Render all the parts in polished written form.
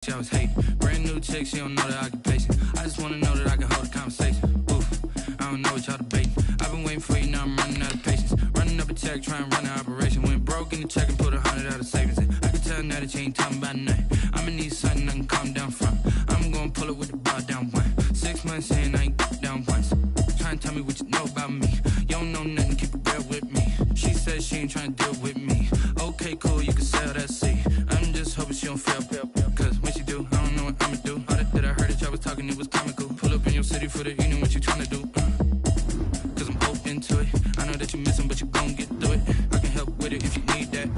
I was hating. Brand new chick, she don't know the occupation. I just wanna know that I can hold a conversation. Oof, I don't know what y'all debating. I've been waiting for you, now I'm running out of patience. Running up a check, trying to run an operation. Went broke in the check and put 100 out of savings in. I can tell now that you ain't talking about nothing. I'ma need something I can calm down from. I'm gonna pull it with the bar down one. 6 months in, I ain't down once. Trying to tell me what you know about me. You don't know nothing, keep it real with me. She said she ain't trying to deal with me. Okay, cool, you can sell that seat. I'm just hoping she don't fail. Cause when she do, I don't know what I'ma do. All that I heard that y'all was talking, it was comical. Pull up in your city for the evening, what you trying to do? Cause I'm open to it. I know that you missing, but you gon' get through it. I can help with it if you need that.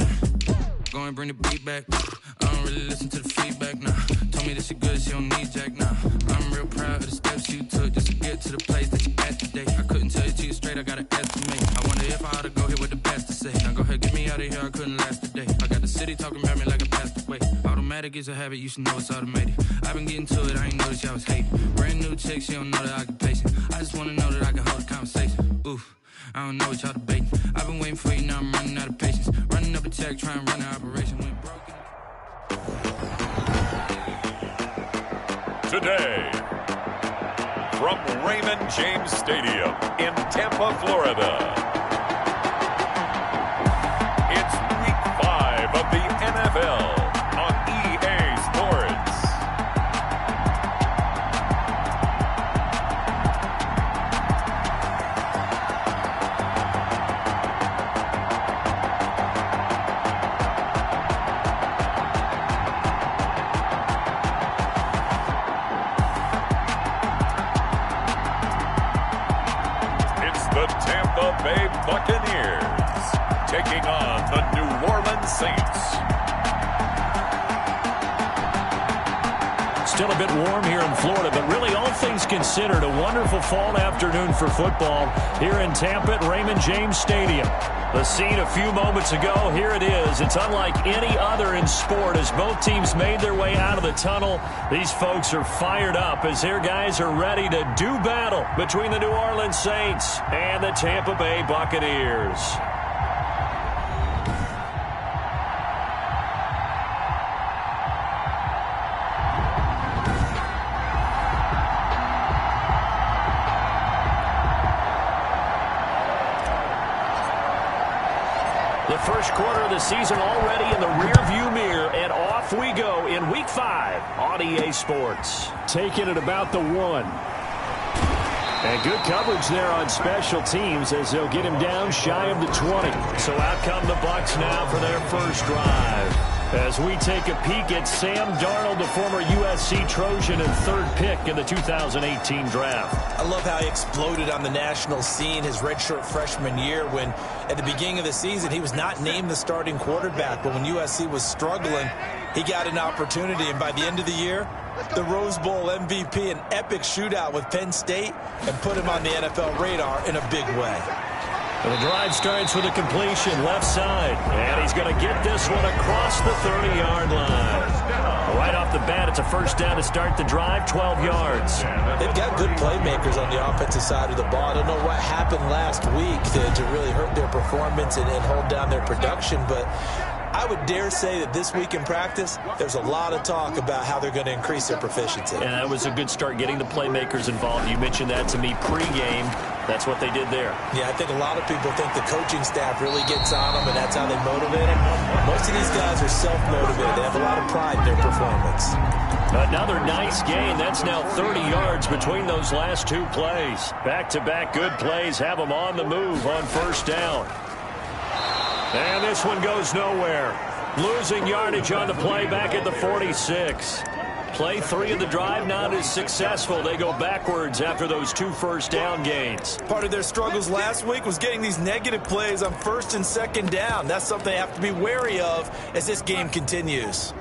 Go and bring the beat back. I don't really listen to the feedback, nah. Told me that she good, she don't need jack, nah. I'm real proud of the steps you took just to get to the place that you at today. I couldn't tell you to you straight, I gotta estimate. I wonder if I ought to go here with the pastor say. Now go ahead, get me out of here, I couldn't last today. I got the city talking about me like I passed away. Automatic is a habit, you should know it's automated. I've been getting to it, I ain't noticed y'all was hating. Brand new chick, she don't know the occupation. I just wanna know that I can hold a conversation. Oof, I don't know what y'all debating. I've been waiting for you, now I'm running out of patience. Running up a check, trying to run an operation. Went broken. Today, from Raymond James Stadium in Tampa, Florida, it's Week 5 of the NFL on EA Sports. The Tampa Bay Buccaneers taking on the New Orleans Saints. Still a bit warm here in Florida, but really all things considered, a wonderful fall afternoon for football here in Tampa at Raymond James Stadium. The scene a few moments ago, here it is. It's unlike any other in sport as both teams made their way out of the tunnel. These folks are fired up as their guys are ready to do battle between the New Orleans Saints and the Tampa Bay Buccaneers. The first quarter of the season already in the rearview mirror, and off we go in Week 5 on EA Sports. Taking it about the 1. And good coverage there on special teams as they'll get him down shy of the 20. So out come the Bucs now for their first drive. As we take a peek at Sam Darnold, the former USC Trojan and 3rd pick in the 2018 draft. I love how he exploded on the national scene his redshirt freshman year when at the beginning of the season he was not named the starting quarterback, but when USC was struggling, he got an opportunity, and by the end of the year, the Rose Bowl MVP, an epic shootout with Penn State, and put him on the NFL radar in a big way. The drive starts with a completion left side, and he's going to get this one across the 30-yard line. Right off the bat, it's a first down to start the drive, 12 yards. They've got good playmakers on the offensive side of the ball. I don't know what happened last week to really hurt their performance and hold down their production, but I would dare say that this week in practice, there's a lot of talk about how they're going to increase their proficiency. And that was a good start getting the playmakers involved. You mentioned that to me pregame. That's what they did there. Yeah, I think a lot of people think the coaching staff really gets on them, and that's how they motivate them. Most of these guys are self-motivated. They have a lot of pride in their performance. Another nice gain. That's now 30 yards between those last two plays. Back-to-back good plays have them on the move on first down. And this one goes nowhere. Losing yardage on the play back at the 46. Play 3 of the drive not as successful. They go backwards after those 2 first down gains. Part of their struggles last week was getting these negative plays on 1st and 2nd down. That's something they have to be wary of as this game continues.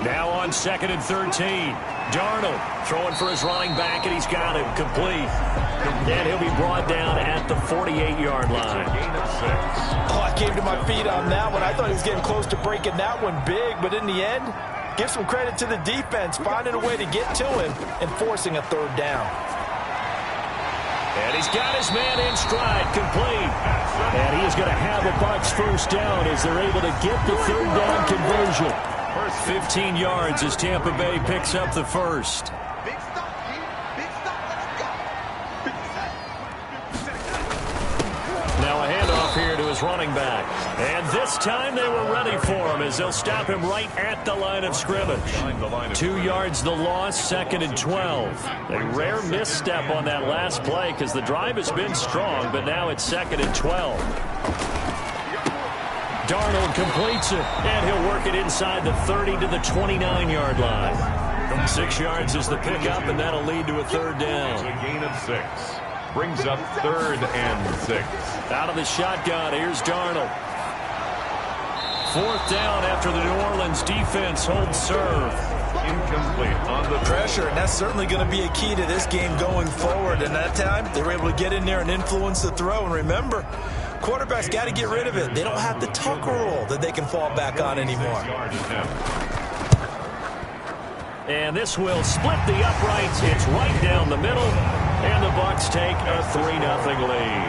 Now on 2nd and 13. Darnold throwing for his running back, and he's got it complete. And he'll be brought down at the 48-yard line. Oh, I came to my feet on that one. I thought he was getting close to breaking that one big, but in the end, give some credit to the defense, finding a way to get to him and forcing a 3rd down. And he's got his man in stride, complete. And he is going to have a Bucs first down as they're able to get the third down conversion. 15 yards as Tampa Bay picks up the first. Now a handoff here to his running back. And this time they were ready for him as they'll stop him right at the line of scrimmage. 2 yards the loss, 2nd and 12. A rare misstep on that last play because the drive has been strong, but now it's 2nd and 12. Darnold completes it, and he'll work it inside the 30 to the 29-yard line. 6 yards is the pickup, and that'll lead to a third down. A gain of 6. Brings up 3rd and 6. Out of the shotgun, here's Darnold. 4th down after the New Orleans defense holds serve. Incomplete on the pressure, and that's certainly going to be a key to this game going forward. And that time, they were able to get in there and influence the throw. And remember, quarterbacks got to get rid of it. They don't have the Tucker rule that they can fall back on anymore. And this will split the uprights. It's right down the middle. And the Bucs take a 3-0 lead.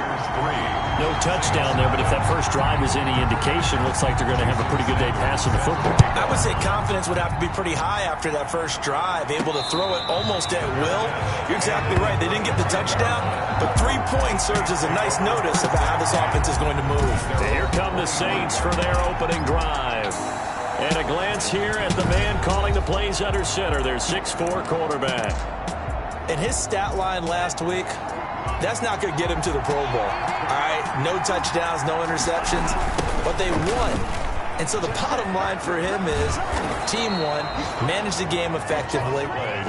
No touchdown there, but if that first drive is any indication, looks like they're going to have a pretty good day passing the football. I would say confidence would have to be pretty high after that first drive, able to throw it almost at will. You're exactly right. They didn't get the touchdown, but 3 points serves as a nice notice about how this offense is going to move. Here come the Saints for their opening drive. And a glance here at the man calling the plays under center, their 6'4" quarterback. And his stat line last week, that's not going to get him to the Pro Bowl. All right, no touchdowns, no interceptions, but they won. And so the bottom line for him is team won, managed the game effectively,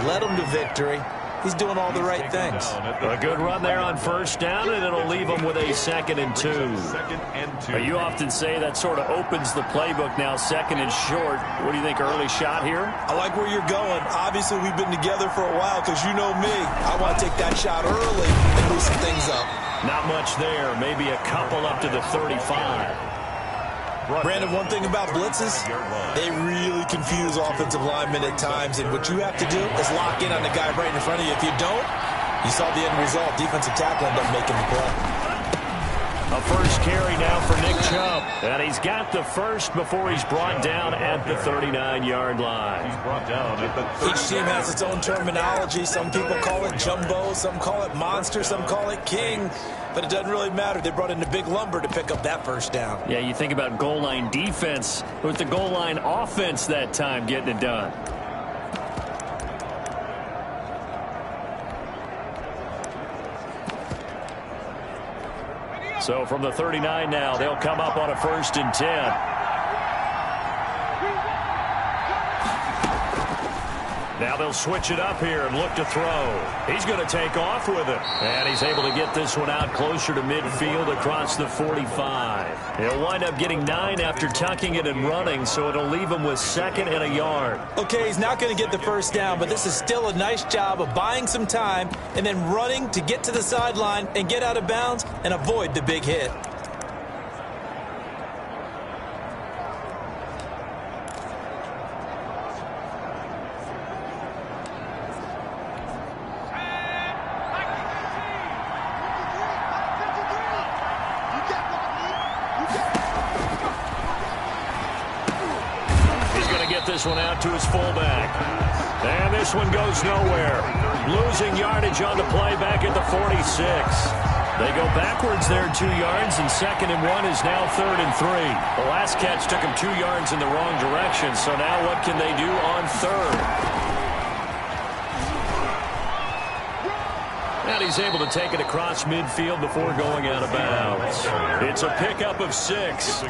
led them to victory. He's doing all the right things. A good run there on first down, and it'll leave him with a 2nd and 2. You often say that sort of opens the playbook now, 2nd and short. What do you think, early shot here? I like where you're going. Obviously, we've been together for a while because you know me. I want to take that shot early and loosen things up. Not much there. Maybe a couple up to the 35. Brandon, one thing about blitzes, they really confuse offensive linemen at times, and what you have to do is lock in on the guy right in front of you. If you don't, you saw the end result. Defensive tackle ended up making the play. A first carry now for Nick Chubb. And he's got the first before he's brought down at the 39-yard line. He's brought down at the Each team has its own terminology. Some people call it jumbo, some call it monster, some call it king. But it doesn't really matter. They brought in the big lumber to pick up that first down. Yeah, you think about goal line defense with the goal line offense that time getting it done. So from the 39 now, they'll come up on a 1st and 10. Now they'll switch it up here and look to throw. He's going to take off with it. And he's able to get this one out closer to midfield across the 45. He'll wind up getting 9 after tucking it and running, so it'll leave him with 2nd and a yard. Okay, he's not going to get the first down, but this is still a nice job of buying some time and then running to get to the sideline and get out of bounds and avoid the big hit. This one out to his fullback. And this one goes nowhere. Losing yardage on the play back at the 46. They go backwards there 2 yards, and 2nd and 1 is now 3rd and 3. The last catch took him 2 yards in the wrong direction, so now what can they do on 3rd? And he's able to take it across midfield before going out of bounds. It's a pickup of 6.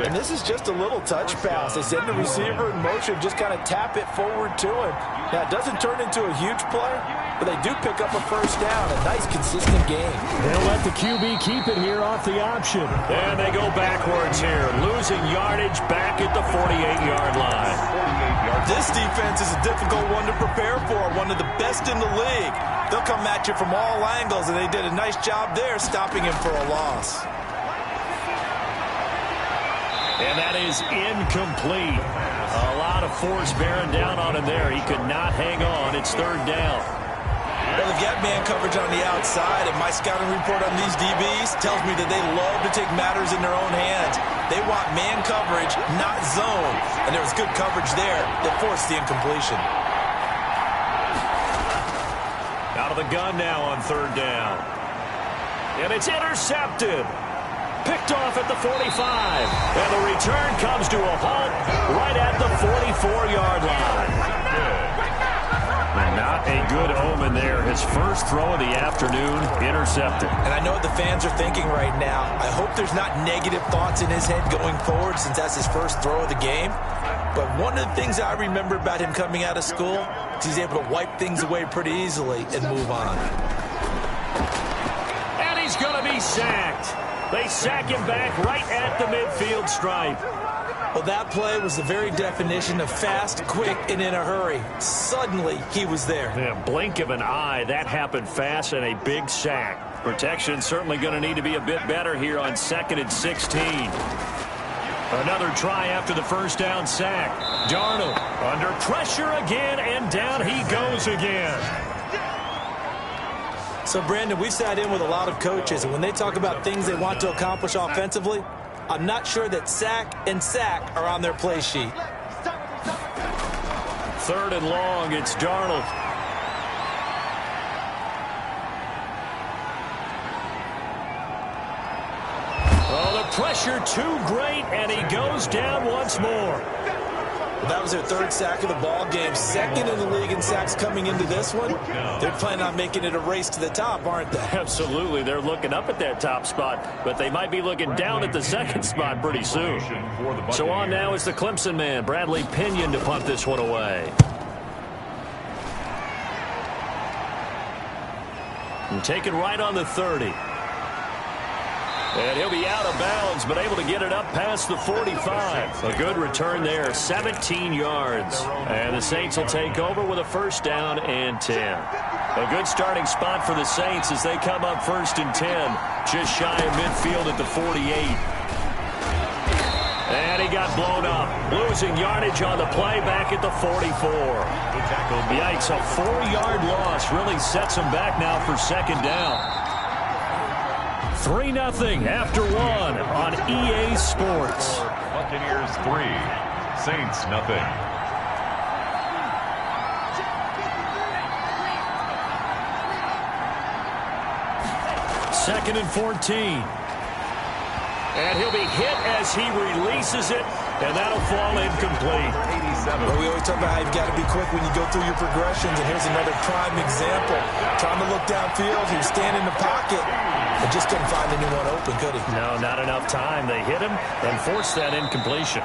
And this is just a little touch pass. They send the receiver in motion, just kind of tap it forward to him. Now, it doesn't turn into a huge play, but they do pick up a first down. A nice, consistent game. They'll let the QB keep it here off the option. And they go backwards here, losing yardage back at the 48-yard line. This defense is a difficult one to prepare for, one of the best in the league. They'll come at you from all angles, and they did a nice job there stopping him for a loss. And that is incomplete. A lot of force bearing down on him there. He could not hang on. It's 3rd down. Well, they've got man coverage on the outside, and my scouting report on these DBs tells me that they love to take matters in their own hands. They want man coverage, not zone. And there was good coverage there that forced the incompletion. Out of the gun now on third down. And it's intercepted. Picked off at the 45. And the return comes to a halt right at the 44-yard line. And not a good omen there. His first throw of the afternoon intercepted. And I know what the fans are thinking right now. I hope there's not negative thoughts in his head going forward since that's his first throw of the game. But one of the things I remember about him coming out of school is he's able to wipe things away pretty easily and move on. And he's going to be sacked. They sack him back right at the midfield stripe. Well, that play was the very definition of fast, quick, and in a hurry. Suddenly, he was there. Yeah, blink of an eye, that happened fast and a big sack. Protection certainly going to need to be a bit better here on 2nd and 16. Another try after the first down sack. Darnold under pressure again, and down he goes again. So, Brandon, we've sat in with a lot of coaches, and when they talk about things they want to accomplish offensively, I'm not sure that sack and sack are on their play sheet. 3rd and long, it's Darnold. Oh, the pressure too great, and he goes down once more. That was their 3rd sack of the ball game. 2nd in the league in sacks coming into this one. They're planning on making it a race to the top, aren't they? Absolutely. They're looking up at that top spot, but they might be looking down at the 2nd spot pretty soon. So on now is the Clemson man, Bradley Pinion, to punt this one away. And take it right on the 30. And he'll be out of bounds, but able to get it up past the 45. A good return there, 17 yards. And the Saints will take over with a 1st down and 10. A good starting spot for the Saints as they come up 1st and 10. Just shy of midfield at the 48. And he got blown up. Losing yardage on the play back at the 44. Yikes, a 4-yard loss really sets him back now for 2nd down. 3-0 after 1 on EA Sports. Buccaneers 3, Saints 0. 2nd and 14. And he'll be hit as he releases it, and that'll fall incomplete. Well, we always talk about how you've got to be quick when you go through your progressions, and here's another prime example. Trying to look downfield, he was standing in the pocket, but just couldn't find anyone open, could he? No, not enough time. They hit him and forced that incompletion.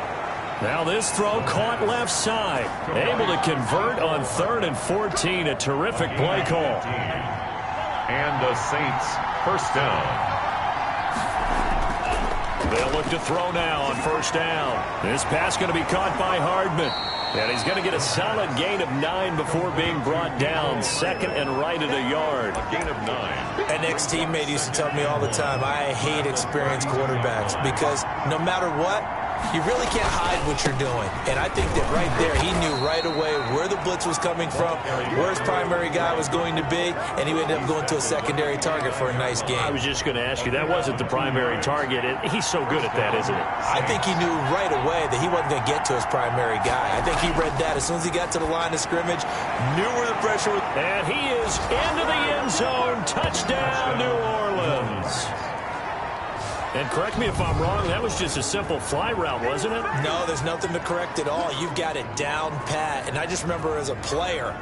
Now this throw caught left side. Able to convert on 3rd and 14. A terrific play call. And the Saints 1st down. They'll look to throw now on 1st down. This pass going to be caught by Hardman. And he's going to get a solid gain of 9 before being brought down. 2nd and right at a yard. A gain of 9. An ex-teammate used to tell me all the time, I hate experienced quarterbacks because no matter what, you really can't hide what you're doing. And I think that right there, he knew right away where the blitz was coming from, where his primary guy was going to be, and he ended up going to a secondary target for a nice game. I was just going to ask you, that wasn't the primary target. He's so good at that, isn't it? I think he knew right away that he wasn't going to get to his primary guy. I think he read that as soon as he got to the line of scrimmage, knew where the pressure was. And he is into the end zone. Touchdown, New Orleans. And correct me if I'm wrong, that was just a simple fly route, wasn't it? No, there's nothing to correct at all. You've got it down pat. And I just remember as a player,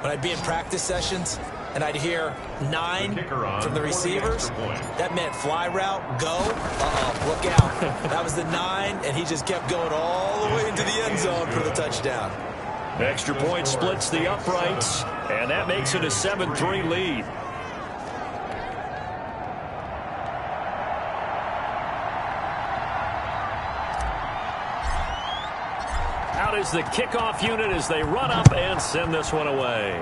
when I'd be in practice sessions, and I'd hear 9 from the receivers, that meant fly route, go, look out. That was the 9, and he just kept going all the way into the end zone for the touchdown. Extra point splits the uprights, and that makes it a 7-3 lead. Out is the kickoff unit as they run up and send this one away.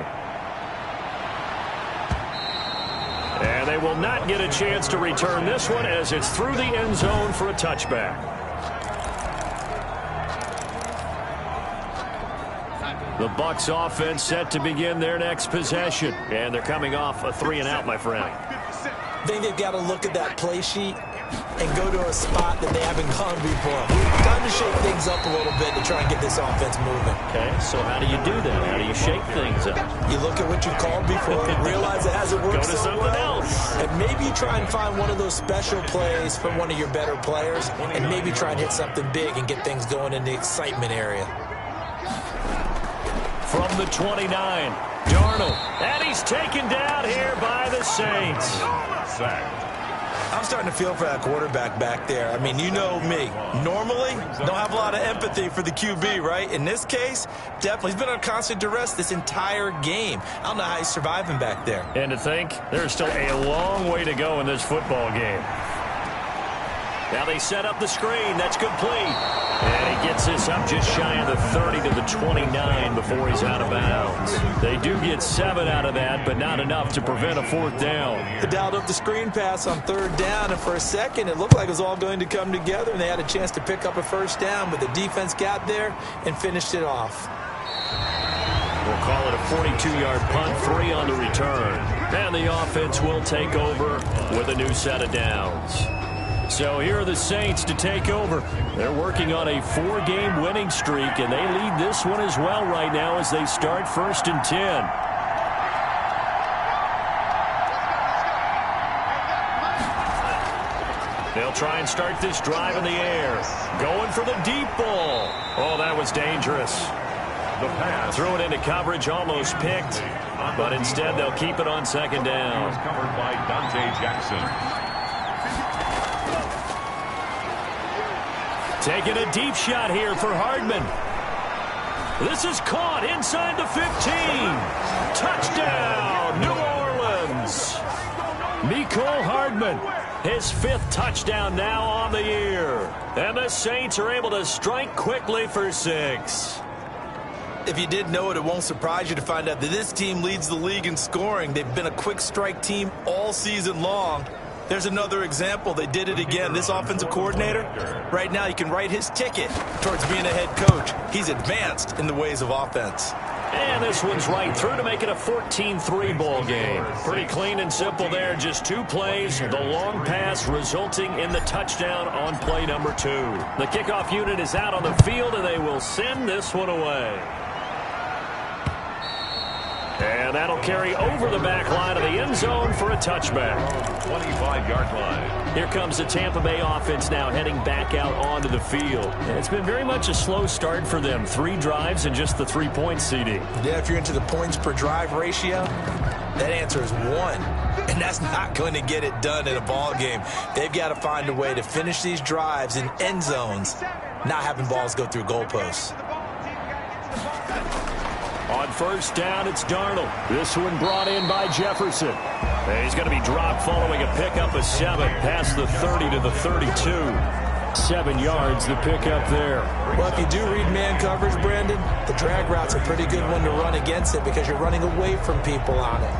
And they will not get a chance to return this one as it's through the end zone for a touchback. The Bucs offense set to begin their next possession. And they're coming off a 3-and-out, my friend. I think they've got to look at that play sheet and go to a spot that they haven't gone before. Time to shake things up a little bit to try and get this offense moving. Okay, so how do you do that? How do you shake things up? You look at what you called before, realize it hasn't worked Go to so something well, else. and maybe you try and find one of those special plays from one of your better players, and maybe try and hit something big and get things going in the excitement area. From the 29, Darnold. And he's taken down here by the Saints. I'm starting to feel for that quarterback back there. I mean, you know me. Normally, don't have a lot of empathy for the QB, right? In this case, definitely. He's been on constant duress this entire game. I don't know how he's surviving back there. And to think, there's still a long way to go in this football game. Now they set up the screen. That's complete. And he gets this up just shy of the 30 to the 29 before he's out of bounds. They do get 7 out of that, but not enough to prevent a 4th down. They dialed up the screen pass on 3rd down, and for a second it looked like it was all going to come together, and they had a chance to pick up a 1st down, but the defense got there and finished it off. We'll call it a 42-yard punt, 3 on the return. And the offense will take over with a new set of downs. So here are the Saints to take over. They're working on a 4-game winning streak, and they lead this one as well right now as they start 1st and 10. They'll try and start this drive in the air. Going for the deep ball. Oh, that was dangerous. The pass. Threw it into coverage, almost picked, but instead they'll keep it on 2nd down. Covered by Dante Jackson. Taking a deep shot here for Hardman. This is caught inside the 15. Touchdown, New Orleans. Mecole Hardman, his 5th touchdown now on the year. And the Saints are able to strike quickly for 6. If you didn't know it, it won't surprise you to find out that this team leads the league in scoring. They've been a quick strike team all season long. There's another example. They did it again. This offensive coordinator, right now, he can write his ticket towards being a head coach. He's advanced in the ways of offense. And this one's right through to make it a 14-3 ball game. Pretty clean and simple there. Just 2 plays. The long pass resulting in the touchdown on play number 2. The kickoff unit is out on the field, and they will send this one away. And that'll carry over the back line of the end zone for a touchback. 25-yard line. Here comes the Tampa Bay offense now heading back out onto the field. And it's been very much a slow start for them. 3 drives and just the 3 points, CD. Yeah, if you're into the points per drive ratio, that answer is 1. And that's not going to get it done in a ball game. They've got to find a way to finish these drives in end zones, not having balls go through goalposts. On 1st down, it's Darnold. This one brought in by Jefferson. And he's going to be dropped following a pickup of 7 past the 30 to the 32. 7 yards, the pickup there. Well, if you do read man coverage, Brandon, the drag route's a pretty good one to run against it because you're running away from people on it.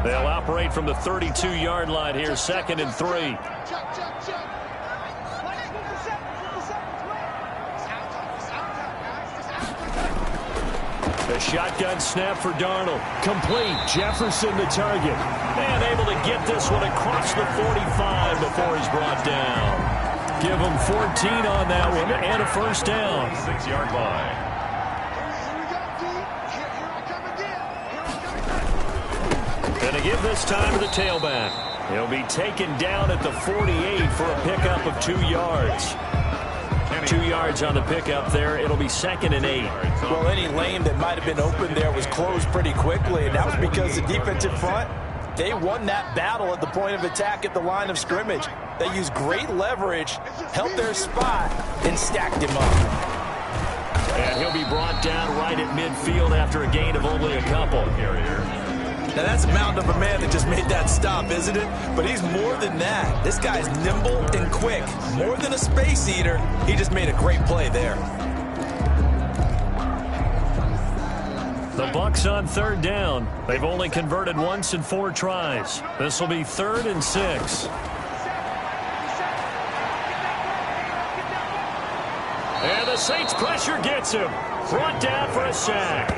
They'll operate from the 32-yard line here, 2nd and 3. A shotgun snap for Darnold. Complete. Jefferson the target. And able to get this one across the 45 before he's brought down. Give him 14 on that one and a 1st down. 6-yard line. Gonna give this time to the tailback. He'll be taken down at the 48 for a pickup of 2 yards. 2 yards on the pickup there. It'll be 2nd and 8. Well, any lane that might have been open there was closed pretty quickly, and that was because the defensive front, they won that battle at the point of attack at the line of scrimmage. They used great leverage, held their spot, and stacked him up. And he'll be brought down right at midfield after a gain of only a couple. Now, that's a mountain of a man that just made that stop, isn't it? But he's more than that. This guy's nimble and quick. More than a space eater, he just made a great play there. The Bucs on 3rd down. They've only converted once in 4 tries. This will be 3rd and 6. the Saints pressure gets him. Brought down for a sack.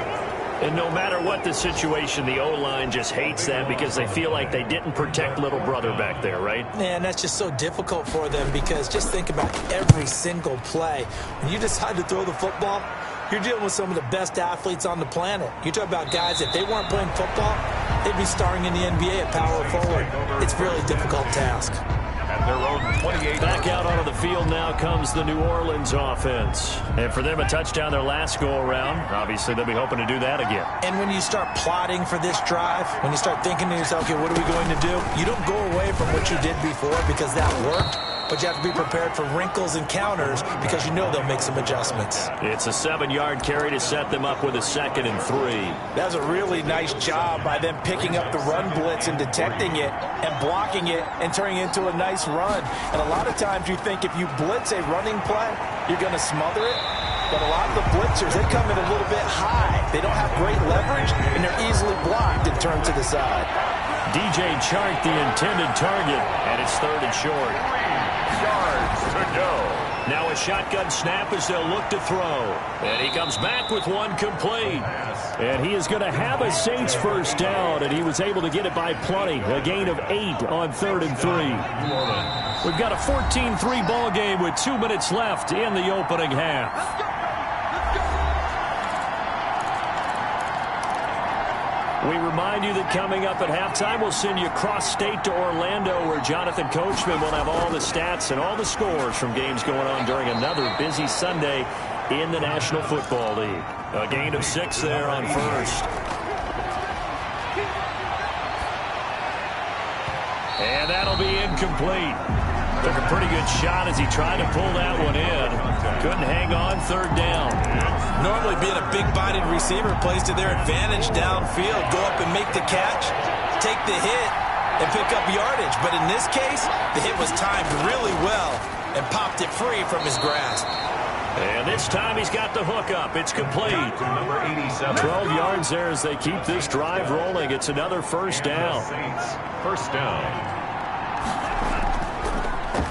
And no matter what the situation, the O-line just hates that because they feel like they didn't protect little brother back there, right? Man, that's just so difficult for them because just think about every single play. When you decide to throw the football, you're dealing with some of the best athletes on the planet. You talk about guys, if they weren't playing football, they'd be starring in the NBA at power forward. It's a really difficult task. At their own 28. Back out onto the field now comes the New Orleans offense. And for them, a touchdown their last go-around. Obviously, they'll be hoping to do that again. And when you start plotting for this drive, when you start thinking to yourself, okay, what are we going to do? You don't go away from what you did before because that worked. But you have to be prepared for wrinkles and counters because you know they'll make some adjustments. It's a 7-yard carry to set them up with a 2nd and 3. That was a really nice job by them picking up the run blitz and detecting it and blocking it and turning it into a nice run. And a lot of times you think if you blitz a running play, you're going to smother it. But a lot of the blitzers, they come in a little bit high. They don't have great leverage, and they're easily blocked and turned to the side. DJ Chark, the intended target, and it's 3rd and short. 3 yards to go. Now a shotgun snap as they'll look to throw. And he comes back with one complete. And he is going to have a Saints first down, and he was able to get it by plenty. A gain of 8 on 3rd and 3. We've got a 14-3 ball game with 2 minutes left in the opening half. We remind you that coming up at halftime, we'll send you cross-state to Orlando, where Jonathan Coachman will have all the stats and all the scores from games going on during another busy Sunday in the National Football League. A gain of 6 there on 1st. And that'll be incomplete. Took a pretty good shot as he tried to pull that one in. Couldn't hang on, 3rd down. Normally being a big-bodied receiver plays to their advantage downfield. Go up and make the catch, take the hit, and pick up yardage. But in this case, the hit was timed really well and popped it free from his grasp. And this time he's got the hook up. It's complete. Number 87. 12 yards there as they keep this drive rolling. It's another first down. First down.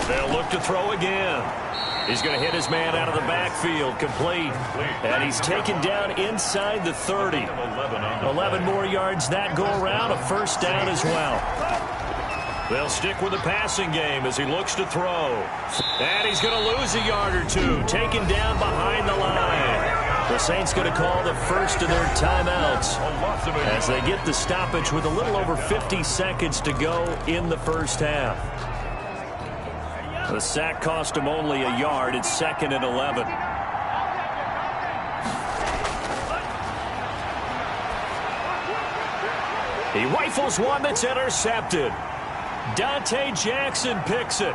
They'll look to throw again. He's going to hit his man out of the backfield. Complete. And he's taken down inside the 30. 11 more yards that go around. A first down as well. They'll stick with the passing game as he looks to throw. And he's going to lose a yard or 2. Taken down behind the line. The Saints going to call the first of their timeouts as they get the stoppage with a little over 50 seconds to go in the first half. The sack cost him only a yard. It's 2nd and 11. He rifles one that's intercepted. Dante Jackson picks it.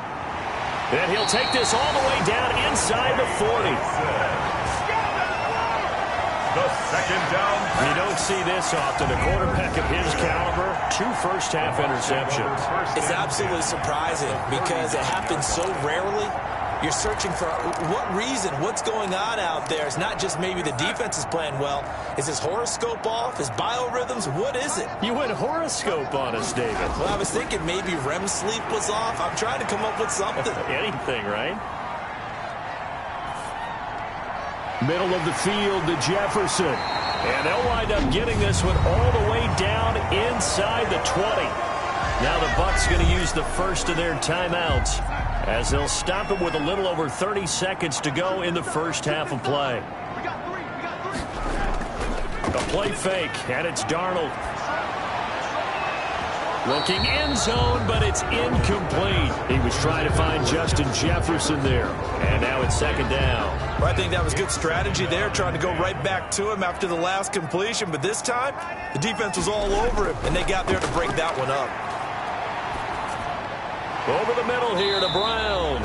And he'll take this all the way down inside the 40. The 2nd down. You don't see this often. A quarterback of his caliber, 2 first-half interceptions. It's absolutely surprising because it happens so rarely. You're searching for what reason, what's going on out there. It's not just maybe the defense is playing well. Is his horoscope off? His biorhythms? What is it? You went horoscope on us, David. Well, I was thinking maybe REM sleep was off. I'm trying to come up with something. Anything, right? Middle of the field to Jefferson. And they'll wind up getting this one all the way down inside the 20. Now the Bucs going to use the first of their timeouts as they'll stop it with a little over 30 seconds to go in the first half of play. A play fake, and it's Darnold. Looking end zone, but it's incomplete. He was trying to find Justin Jefferson there. And now it's 2nd down. Well, I think that was good strategy there, trying to go right back to him after the last completion. But this time, the defense was all over him, and they got there to break that one up. Over the middle here to Brown.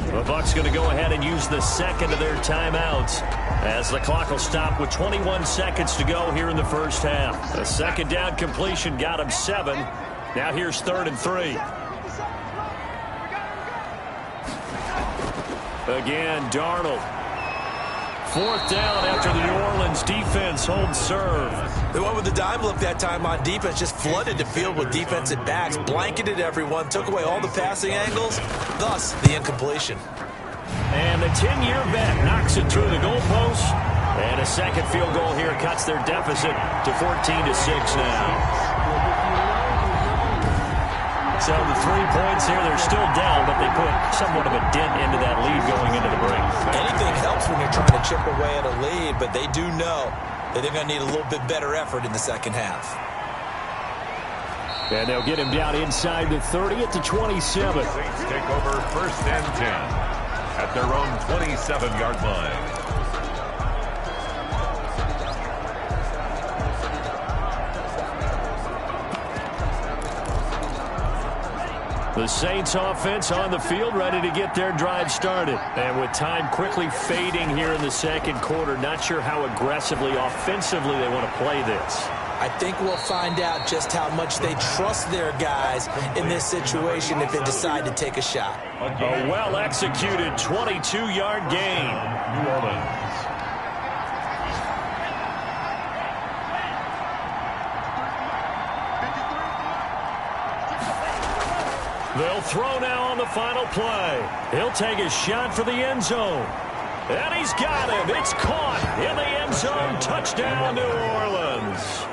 The Bucs going to go ahead and use the second of their timeouts as the clock will stop with 21 seconds to go here in the first half. A 2nd down completion got him 7. Now here's 3rd and 3. Again, Darnold. 4th down after the New Orleans defense holds serve. They went with the dime look that time on defense, just flooded the field with defensive backs, blanketed everyone, took away all the passing angles, thus the incompletion. And the 10-year vet knocks it through the goalpost. And a second field goal here cuts their deficit to 14-6 now. So the 3 points here, they're still down, but they put somewhat of a dent into that lead going into the break. Anything helps when you're trying to chip away at a lead, but they do know that they're going to need a little bit better effort in the second half. And they'll get him down inside the 30 at the 27. Saints take over 1st and 10 at their own 27-yard line. The Saints offense on the field, ready to get their drive started. And with time quickly fading here in the second quarter, not sure how aggressively, offensively they want to play this. I think we'll find out just how much they trust their guys in this situation if they decide to take a shot. A well-executed 22-yard gain. New Orleans. They'll throw now on the final play. He'll take a shot for the end zone. And he's got him. It's caught in the end zone. Touchdown, New Orleans.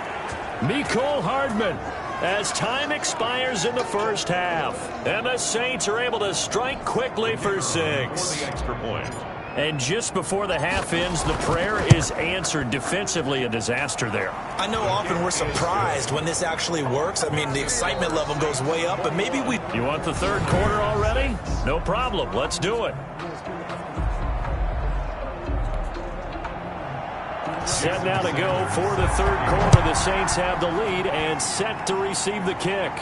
Mecole Hardman as time expires in the first half. And the Saints are able to strike quickly for 6. Extra point. And just before the half ends, the prayer is answered. Defensively, a disaster there. I know often we're surprised when this actually works. I mean, the excitement level goes way up, but maybe we... You want the third quarter already? No problem. Let's do it. Set now to go for the third quarter. The Saints have the lead and set to receive the kick.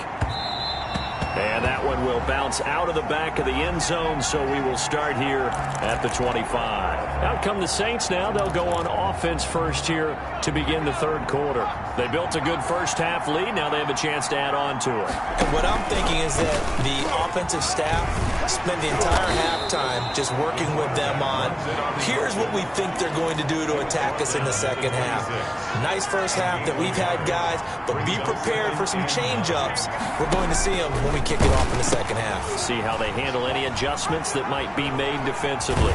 And that one will bounce out of the back of the end zone, so we will start here at the 25. Out come the Saints now. They'll go on offense first here to begin the third quarter. They built a good first half lead. Now they have a chance to add on to it. And what I'm thinking is that the offensive staff spent the entire halftime just working with them on, here's what we think they're going to do to attack us in the second half. Nice first half that we've had, guys, but be prepared for some change-ups. We're going to see them when we kick it off in the second half. See how they handle any adjustments that might be made defensively.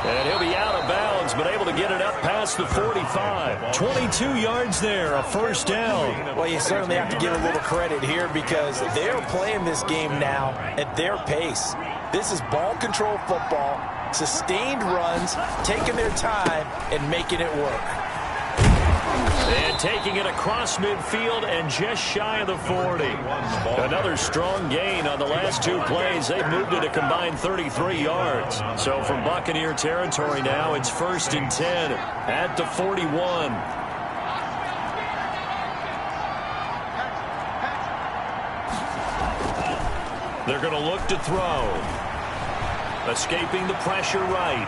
And he'll be out of bounds, but able to get it up past the 45. 22 yards there, a first down. Well, you certainly have to give a little credit here because they're playing this game now at their pace. This is ball control football, sustained runs, taking their time, and making it work. And taking it across midfield and just shy of the 40. Another strong gain on the last two plays. They've moved it a combined 33 yards. So from Buccaneer territory now, it's 1st and 10 at the 41. They're going to look to throw. Escaping the pressure right.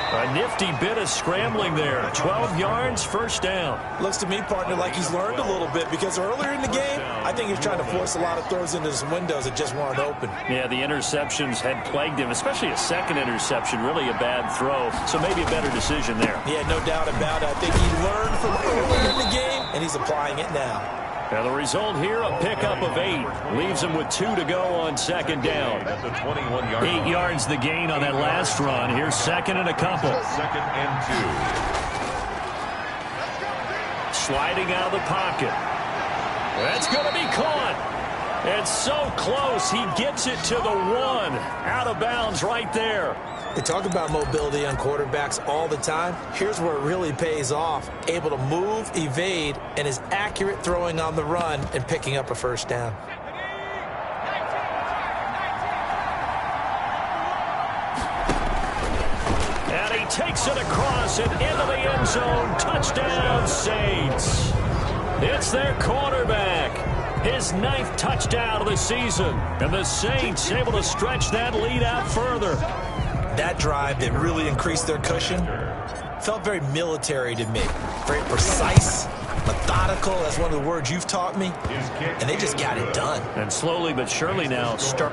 A nifty bit of scrambling there. 12 yards, first down. Looks to me, partner, like he's learned a little bit because earlier in the game, I think he's trying to force a lot of throws into some windows that just weren't open. Yeah, the interceptions had plagued him, especially a second interception. Really a bad throw, so maybe a better decision there. Yeah, no doubt about it. I think he learned from earlier in the game, and he's applying it now. Now the result here, a pickup of 8. Leaves him with 2 to go on second down. At the 21-yard 8 yards the gain on that last run. Here's second and a couple. 2nd and 2. Sliding out of the pocket. That's going to be caught. It's so close. He gets it to the 1. Out of bounds right there. They talk about mobility on quarterbacks all the time. Here's where it really pays off. Able to move, evade, and is accurate throwing on the run and picking up a first down. And he takes it across and into the end zone. Touchdown, Saints. It's their quarterback. His 9th touchdown of the season. And the Saints able to stretch that lead out further. That drive that really increased their cushion felt very military to me. Very precise, methodical. That's one of the words you've taught me. And they just got it done. And slowly but surely now start.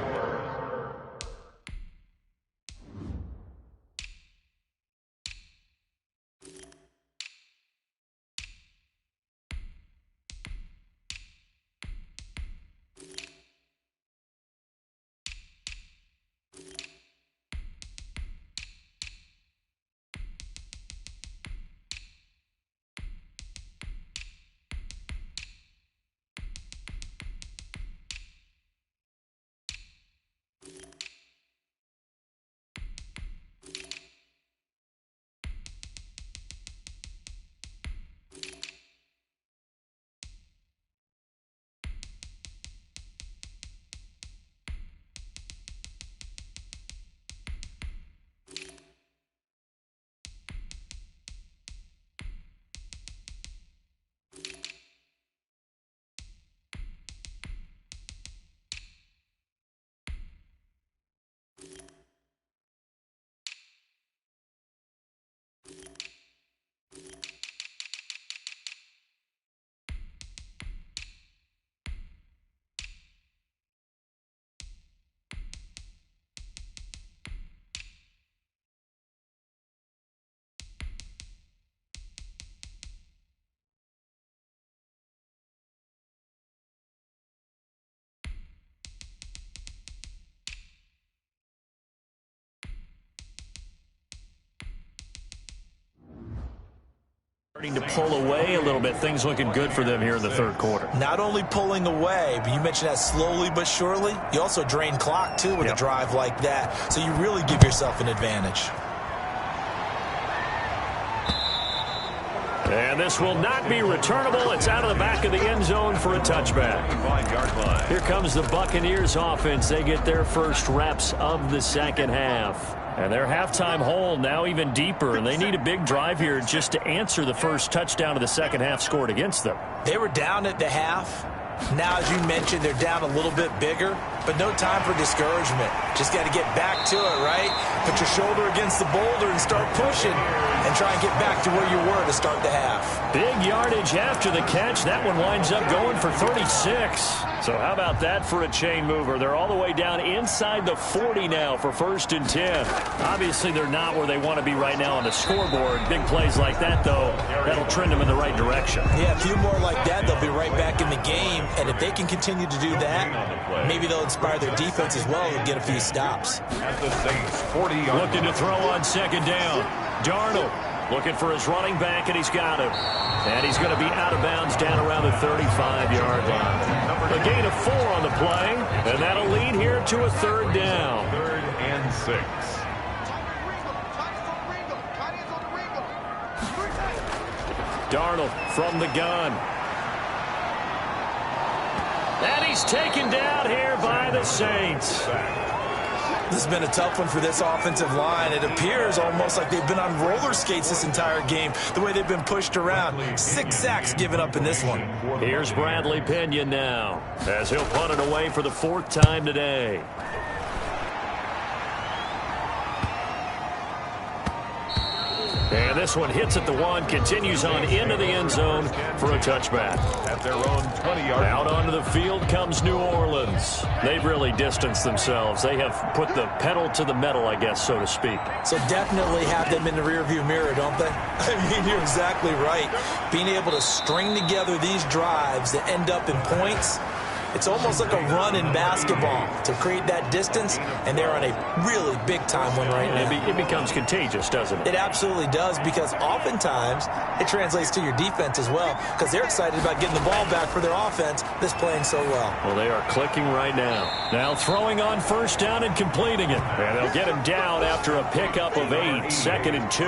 Starting to pull away a little bit. Things looking good for them here in the third quarter. Not only pulling away, but you mentioned that slowly but surely. You also drain clock, too, with a drive like that. So you really give yourself an advantage. And this will not be returnable. It's out of the back of the end zone for a touchback. Here comes the Buccaneers offense. They get their first reps of the second half. And their halftime hole now even deeper, and they need a big drive here just to answer the first touchdown of the second half scored against them. They were down at the half. Now, as you mentioned, they're down a little bit bigger, but no time for discouragement. Just got to get back to it, right? Put your shoulder against the boulder and start pushing and try and get back to where you were to start the half. Big yardage after the catch. That one winds up going for 36. So how about that for a chain mover? They're all the way down inside the 40 now for 1st and 10. Obviously, they're not where they want to be right now on the scoreboard. Big plays like that, though, that'll trend them in the right direction. Yeah, a few more like that, they'll be right back in the game. And if they can continue to do that, maybe they'll inspire their defense as well and get a few stops. Looking to throw on second down. Darnold looking for his running back, and he's got him. And he's going to be out of bounds down around the 35-yard line. A gain of 4 on the play, and that'll lead here to a 3rd down. 3rd and 6. Darnold from the gun. And he's taken down here by the Saints. This has been a tough one for this offensive line. It appears almost like they've been on roller skates this entire game, the way they've been pushed around. 6 sacks given up in this one. Here's Bradley Pinion now, as he'll punt it away for the 4th time today. And this one hits at the 1, continues on into the end zone for a touchback. At their own 20-yard. Out onto the field comes New Orleans. They've really distanced themselves. They have put the pedal to the metal, I guess, so to speak. So definitely have them in the rearview mirror, don't they? I mean, you're exactly right. Being able to string together these drives that end up in points, it's almost like a run in basketball to create that distance, and they're on a really big-time one right now. It becomes contagious, doesn't it? It absolutely does, because oftentimes it translates to your defense as well, because they're excited about getting the ball back for their offense that's playing so well. Well, they are clicking right now. Now throwing on 1st down and completing it. And they'll get him down after a pickup of 8, 2nd and 2.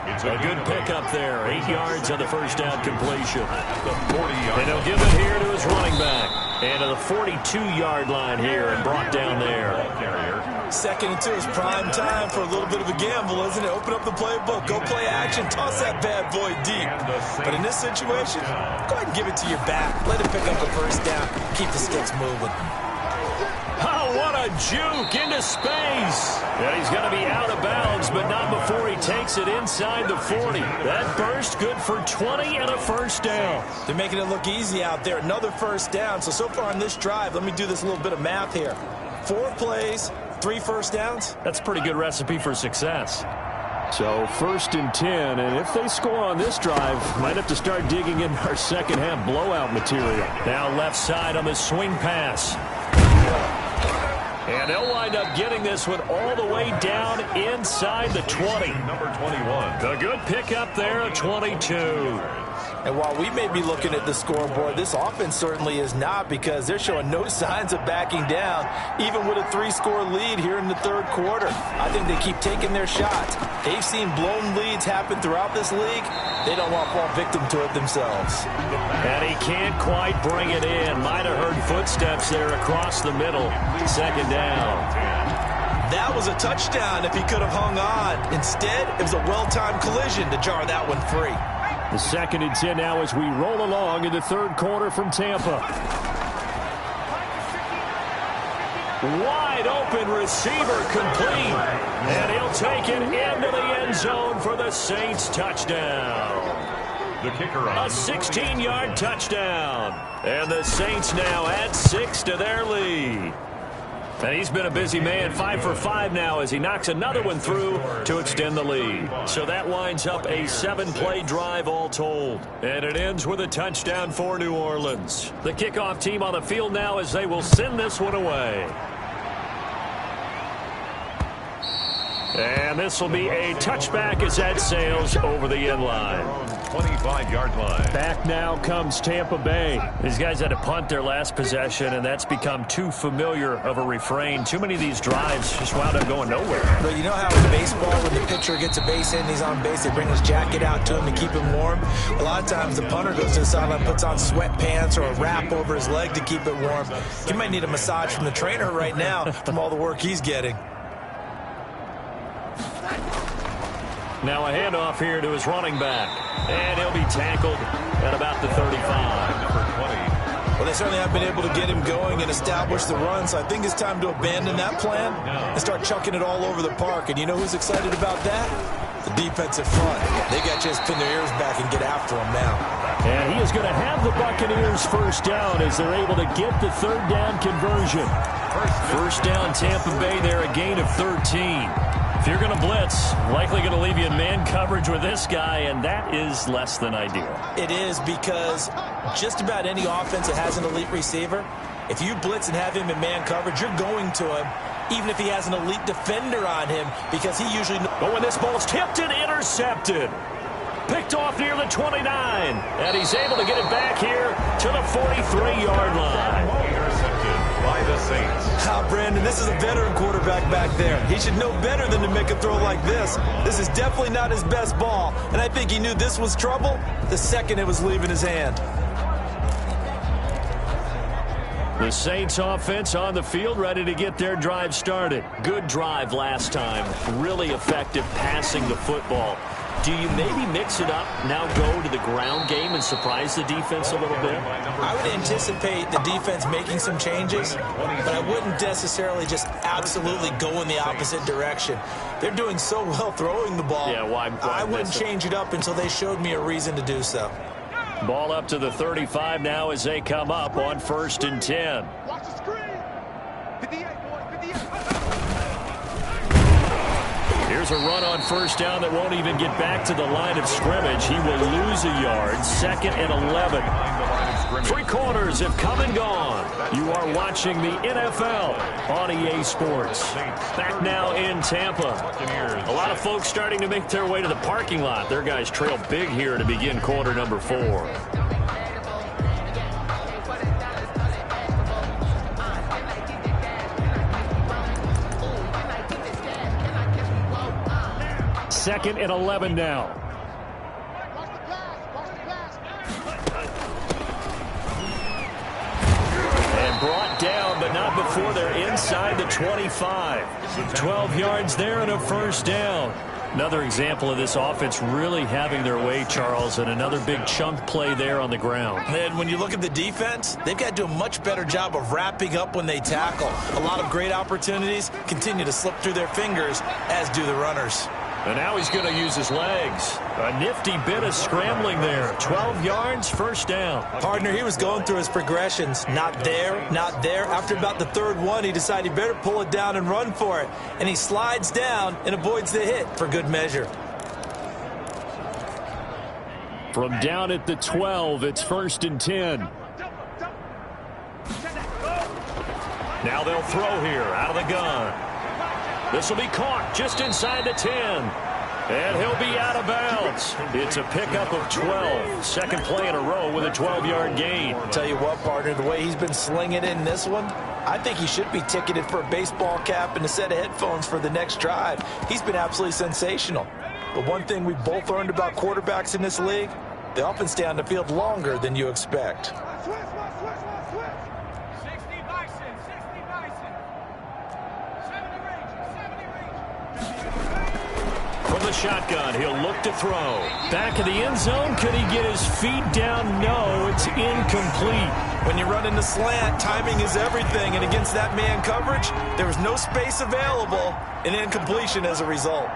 A good pickup there. 8 yards on the 1st down completion. And he'll give it here to his running back. And to the 42-yard line here and brought down there. 2nd and 2 is prime time for a little bit of a gamble, isn't it? Open up the playbook, go play action, toss that bad boy deep. But in this situation, go ahead and give it to your back. Let him pick up the 1st down. Keep the sticks moving. Oh, what a juke into space. And he's going to be out of bounds, but not before he takes it inside the 40. That burst good for 20 and a 1st down. They're making it look easy out there. Another 1st down. So far on this drive, let me do this little bit of math here. 4 plays, 3 1st downs. That's a pretty good recipe for success. So 1st and 10, and if they score on this drive, might have to start digging in our second half blowout material. Now left side on the swing pass. And they'll wind up getting this one all the way down inside the 20. Number 21. A good pickup there at 22. And while we may be looking at the scoreboard, this offense certainly is not, because they're showing no signs of backing down, even with a 3-score lead here in the 3rd quarter. I think they keep taking their shots. They've seen blown leads happen throughout this league. They don't want to fall victim to it themselves. And he can't quite bring it in. Might have heard footsteps there across the middle. 2nd down. That was a touchdown if he could have hung on. Instead, it was a well-timed collision to jar that one free. The 2nd and 10 now as we roll along in the 3rd quarter from Tampa. Wide open receiver complete. And he'll take it into the end zone for the Saints touchdown. The kicker on. A 16-yard touchdown. And the Saints now add 6 to their lead. And he's been a busy man, 5 for 5 now as he knocks another one through to extend the lead. So that winds up a 7-play drive all told. And it ends with a touchdown for New Orleans. The kickoff team on the field now as they will send this one away. And this will be a touchback as that sails over the end line. 25-yard line. Back now comes Tampa Bay. These guys had to punt their last possession, and that's become too familiar of a refrain. Too many of these drives just wound up going nowhere. But you know how in baseball, when the pitcher gets a base hit and he's on base, they bring his jacket out to him to keep him warm? A lot of times the punter goes to the sideline, puts on sweatpants or a wrap over his leg to keep it warm. He might need a massage from the trainer right now from all the work he's getting. Now a handoff here to his running back. And he'll be tackled at about the 35. Well, they certainly have been able to get him going and establish the run, so I think it's time to abandon that plan and start chucking it all over the park. And you know who's excited about that? The defensive front. They got to just pin their ears back and get after him now. And he is going to have the Buccaneers first down as they're able to get the third down conversion. First down, Tampa Bay there, a gain of 13. If you're going to blitz, likely going to leave you in man coverage with this guy, and that is less than ideal. It is, because just about any offense that has an elite receiver, if you blitz and have him in man coverage, you're going to him, even if he has an elite defender on him, because he usually... But when this ball's tipped and intercepted, picked off near the 29, and he's able to get it back here to the 43-yard line. By the Saints. Brandon, this is a veteran quarterback back there. He should know better than to make a throw like this. This is definitely not his best ball, and I think he knew this was trouble the second it was leaving his hand. The Saints offense on the field, ready to get their drive started. Good drive last time. Really effective passing the football. Do you maybe mix it up, now go to the ground game and surprise the defense a little bit? I would anticipate the defense making some changes, but I wouldn't necessarily just absolutely go in the opposite direction. They're doing so well throwing the ball. Yeah, why I wouldn't change it up until they showed me a reason to do so. Ball up to the 35 now as they come up on 1st and 10. Watch the screen. 58, boys, 58. Here's a run on first down that won't even get back to the line of scrimmage. He will lose a yard. 2nd and 11. 3 quarters have come and gone. You are watching the NFL on EA Sports. Back now in Tampa. A lot of folks starting to make their way to the parking lot. Their guys trail big here to begin quarter number 4. Second and 11 now. And brought down, but not before they're inside the 25. 12 yards there and a first down. Another example of this offense really having their way, Charles, and another big chunk play there on the ground. And when you look at the defense, they've got to do a much better job of wrapping up when they tackle. A lot of great opportunities continue to slip through their fingers, as do the runners. And now he's going to use his legs. A nifty bit of scrambling there. 12 yards, first down. Partner, he was going through his progressions. Not there, not there. After about the 3rd one, he decided he better pull it down and run for it. And he slides down and avoids the hit for good measure. From down at the 12, it's 1st and 10. Now they'll throw here out of the gun. This will be caught just inside the 10. And he'll be out of bounds. It's a pickup of 12. Second play in a row with a 12-yard gain. I'll tell you what, partner, the way he's been slinging in this one, I think he should be ticketed for a baseball cap and a set of headphones for the next drive. He's been absolutely sensational. But one thing we both learned about quarterbacks in this league, they often stay on the field longer than you expect. From the shotgun, he'll look to throw. Back in the end zone, could he get his feet down? No, it's incomplete. When you run in the slant, timing is everything, and against that man coverage, there was no space available, and incompletion as a result.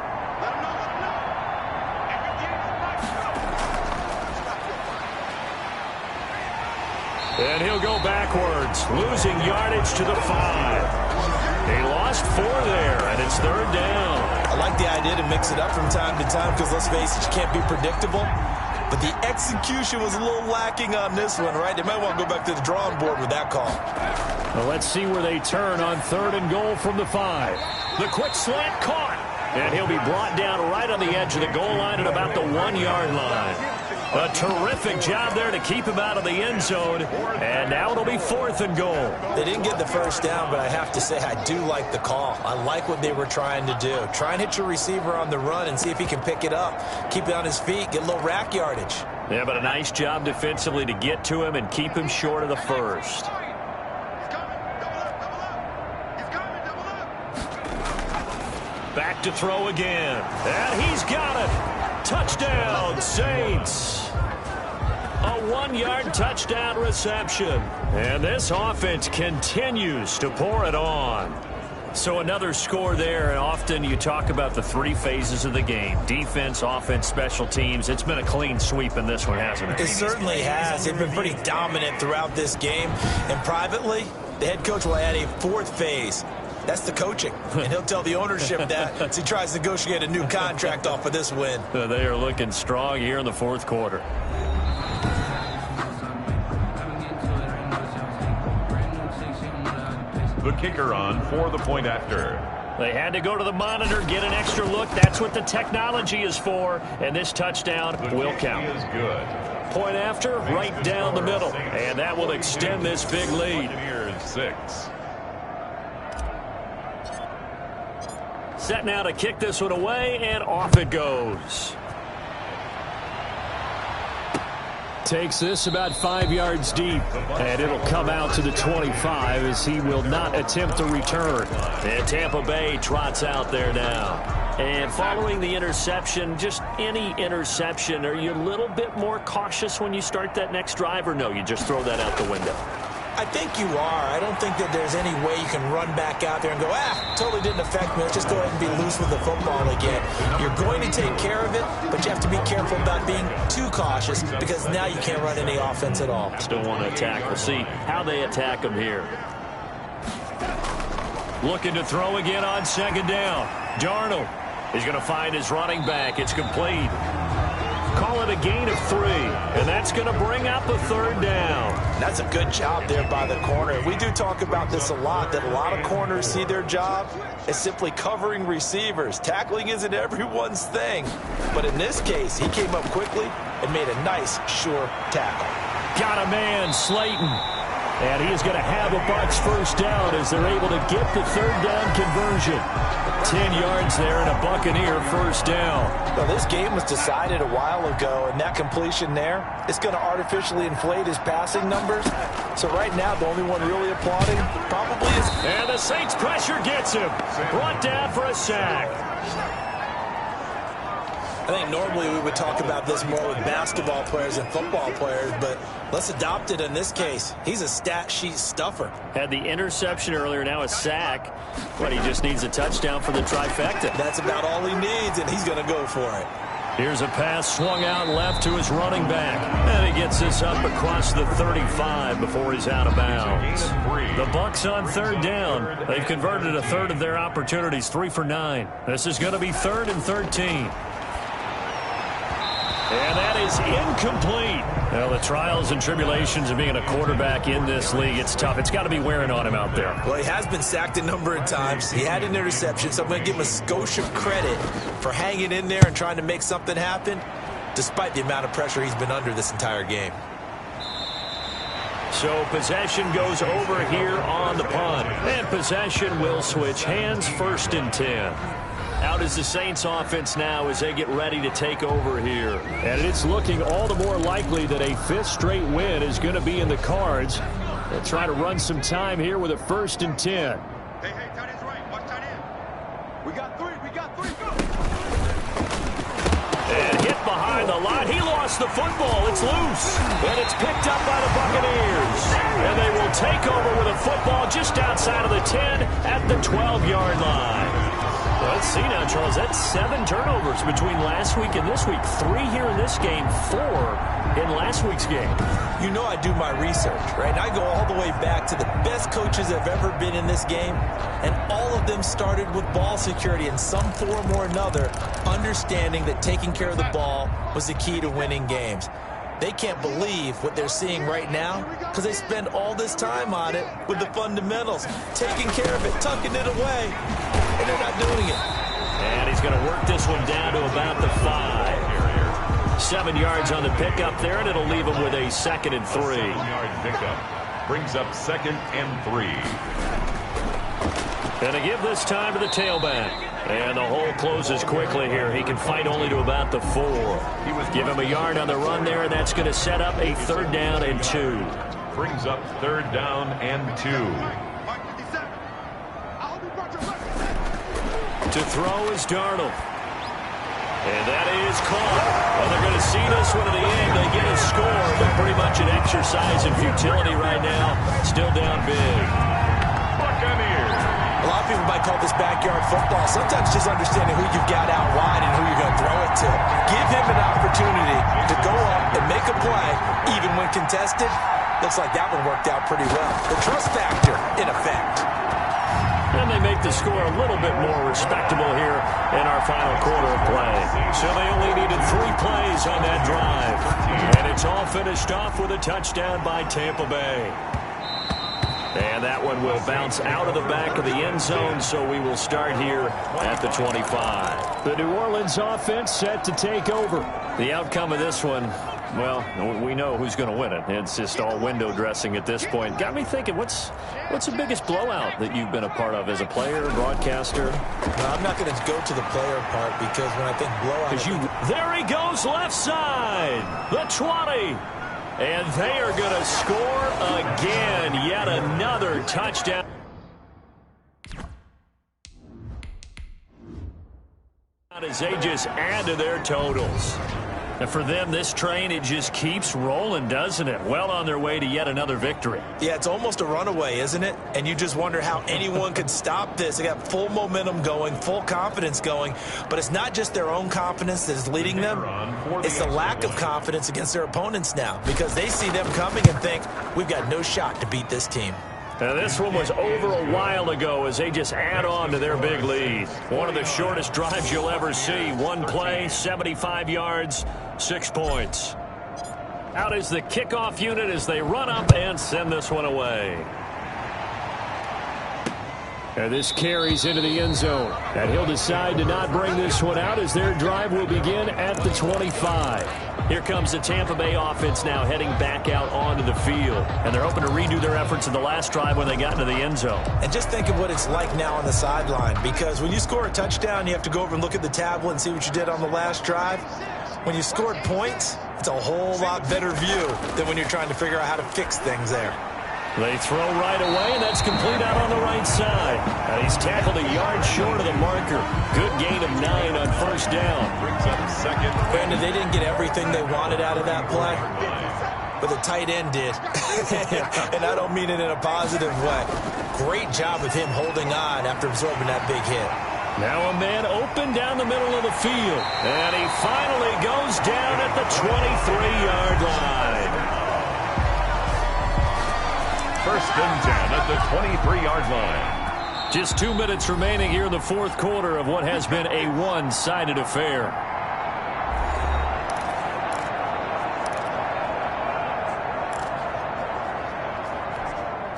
And he'll go backwards, losing yardage to the 5. He lost 4 there, and it's 3rd down. I like the idea to mix it up from time to time because, let's face it, you can't be predictable. But the execution was a little lacking on this one, right? They might want to go back to the drawing board with that call. Well, let's see where they turn on 3rd and goal from the 5. The quick slant caught. And he'll be brought down right on the edge of the goal line at about the 1-yard line. A terrific job there to keep him out of the end zone. And now it'll be 4th and goal. They didn't get the first down, but I have to say I do like the call. I like what they were trying to do. Try and hit your receiver on the run and see if he can pick it up. Keep it on his feet, get a little rack yardage. Yeah, but a nice job defensively to get to him and keep him short of the first. Back to throw again. And he's got it. Touchdown, Saints. A 1-yard touchdown reception. And this offense continues to pour it on. So another score there, and often you talk about the 3 phases of the game. Defense, offense, special teams. It's been a clean sweep in this one, hasn't it? It certainly has. They've been pretty dominant throughout this game. And privately, the head coach will add a 4th phase. That's the coaching. And he'll tell the ownership that as he tries to negotiate a new contract off of this win. They are looking strong here in the 4th quarter. The kicker on for the point after. They had to go to the monitor, get an extra look. That's what the technology is for. And this touchdown will count. Is good. Point after, right down the middle. And that will extend this big lead. Buccaneers 6. Set now to kick this one away, and off it goes. Takes this about 5 yards deep, and it'll come out to the 25 as he will not attempt to return. And Tampa Bay trots out there now. And following the interception, just any interception, are you a little bit more cautious when you start that next drive, or no, you just throw that out the window? I think you are. I don't think that there's any way you can run back out there and go, totally didn't affect me. Let's just go ahead and be loose with the football again. You're going to take care of it, but you have to be careful about being too cautious because now you can't run any offense at all. Still want to attack. We'll see how they attack him here. Looking to throw again on 2nd down. Darnold is going to find his running back. It's complete. Call it a gain of 3, and that's going to bring up a 3rd down. That's a good job there by the corner. We do talk about this a lot, that a lot of corners see their job as simply covering receivers. Tackling isn't everyone's thing. But in this case, he came up quickly and made a nice, sure tackle. Got a man, Slayton. And he is going to have a Bucs 1st down as they're able to get the 3rd down conversion. 10 yards there and a Buccaneer 1st down. Well, this game was decided a while ago, and that completion there is going to artificially inflate his passing numbers. So right now, the only one really applauding probably is... And the Saints pressure gets him. Brought down for a sack. I think normally we would talk about this more with basketball players and football players, but let's adopt it in this case. He's a stat sheet stuffer. Had the interception earlier, now a sack. But he just needs a touchdown for the trifecta. That's about all he needs, and he's going to go for it. Here's a pass swung out left to his running back. And he gets this up across the 35 before he's out of bounds. The Bucs on 3rd down. They've converted a 1/3 of their opportunities, 3 for 9. This is going to be 3rd and 13. And that is incomplete. Well, the trials and tribulations of being a quarterback in this league, it's tough. It's got to be wearing on him out there. Well, he has been sacked a number of times. He had an interception, so I'm going to give him a skosh of credit for hanging in there and trying to make something happen, despite the amount of pressure he's been under this entire game. So possession goes over here on the punt. And possession will switch hands, 1st and 10. Out is the Saints offense now as they get ready to take over here. And it's looking all the more likely that a 5th straight win is going to be in the cards. They'll try to run some time here with a 1st and 10. Hey, tight end's right. Watch tight end. We got 3, go! And hit behind the line. He lost the football. It's loose. And it's picked up by the Buccaneers. And they will take over with a football just outside of the 10 at the 12-yard line. Let's see now, Charles. That's 7 turnovers between last week and this week. 3 here in this game, 4 in last week's game. You know I do my research, right? I go all the way back to the best coaches that have ever been in this game, and all of them started with ball security in some form or another, understanding that taking care of the ball was the key to winning games. They can't believe what they're seeing right now because they spend all this time on it with the fundamentals, taking care of it, tucking it away, and they're not doing it. And he's going to work this one down to about the 5. 7 yards on the pickup there, and it'll leave him with a 2nd and 3. 7-yard pickup brings up 2nd and 3. And to give this time to the tailback. And the hole closes quickly here. He can fight only to about the 4. Give him a yard on the run there, and that's going to set up a 3rd down and 2. Brings up 3rd down and 2. To throw is Darnold. And that is caught. Well, they're going to see this one in the end. They get a score, but pretty much an exercise in futility right now. Still down big. Buccaneers. A lot of people might call this backyard football. Sometimes just understanding who you've got out wide and who you're going to throw it to. Give him an opportunity to go up and make a play, even when contested. Looks like that one worked out pretty well. The trust factor in effect. And they make the score a little bit more respectable here in our final quarter of play. So they only needed 3 plays on that drive. And it's all finished off with a touchdown by Tampa Bay. And that one will bounce out of the back of the end zone, so we will start here at the 25. The New Orleans offense set to take over. The outcome of this one, well, we know who's going to win it. It's just all window dressing at this point. Got me thinking, what's the biggest blowout that you've been a part of as a player, broadcaster? No, I'm not going to go to the player part because when I think blowout... There he goes left side, the 20. And they are going to score again. Yet another touchdown. As they just add to their totals. And for them, this train, it just keeps rolling, doesn't it? Well on their way to yet another victory. Yeah, it's almost a runaway, isn't it? And you just wonder how anyone could stop this. They got full momentum going, full confidence going. But it's not just their own confidence that is leading them. It's the lack of confidence against their opponents now because they see them coming and think, we've got no shot to beat this team. Now, this one was over a while ago as they just add on to their big lead. One of the shortest drives you'll ever see. One play, 75 yards, 6 points. Out is the kickoff unit as they run up and send this one away. And this carries into the end zone. And he'll decide to not bring this one out as their drive will begin at the 25. Here comes the Tampa Bay offense now heading back out onto the field. And they're hoping to redo their efforts in the last drive when they got into the end zone. And just think of what it's like now on the sideline. Because when you score a touchdown, you have to go over and look at the tablet and see what you did on the last drive. When you scored points, it's a whole lot better view than when you're trying to figure out how to fix things there. They throw right away, and that's complete out on the right side. And he's tackled a yard short of the marker. Good gain of 9 on first down. Brings up 2nd. Granted, they didn't get everything they wanted out of that play, but the tight end did. And I don't mean it in a positive way. Great job of him holding on after absorbing that big hit. Now a man open down the middle of the field. And he finally goes down at the 23-yard line. 1st and 10 at the 23-yard line. Just 2 minutes remaining here in the 4th quarter of what has been a one-sided affair.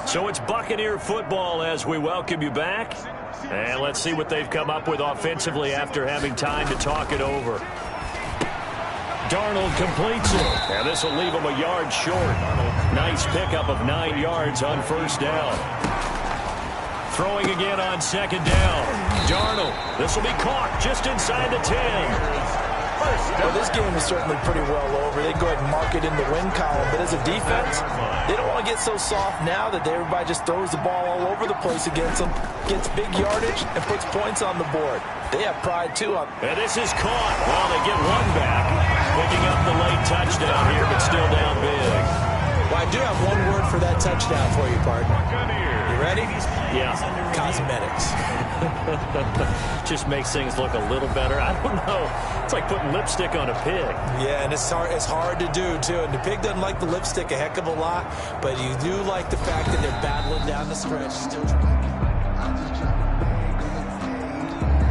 So it's Buccaneer football as we welcome you back. And let's see what they've come up with offensively after having time to talk it over. Darnold completes it. And this will leave him a yard short. Nice pickup of 9 yards on first down. Throwing again on 2nd down. Darnold. This will be caught just inside the 10. Well, this game is certainly pretty well over. They go ahead and mark it in the win column. But as a defense, they don't want to get so soft now that everybody just throws the ball all over the place against them, gets big yardage, and puts points on the board. They have pride, too. And this is caught. Well, they get one back. Picking up the late touchdown here, but still down big. Well, I do have one word for that touchdown for you, partner. You ready? Yeah. Cosmetics. Just makes things look a little better. I don't know. It's like putting lipstick on a pig. Yeah, and it's hard to do, too. And the pig doesn't like the lipstick a heck of a lot, but you do like the fact that they're battling down the stretch.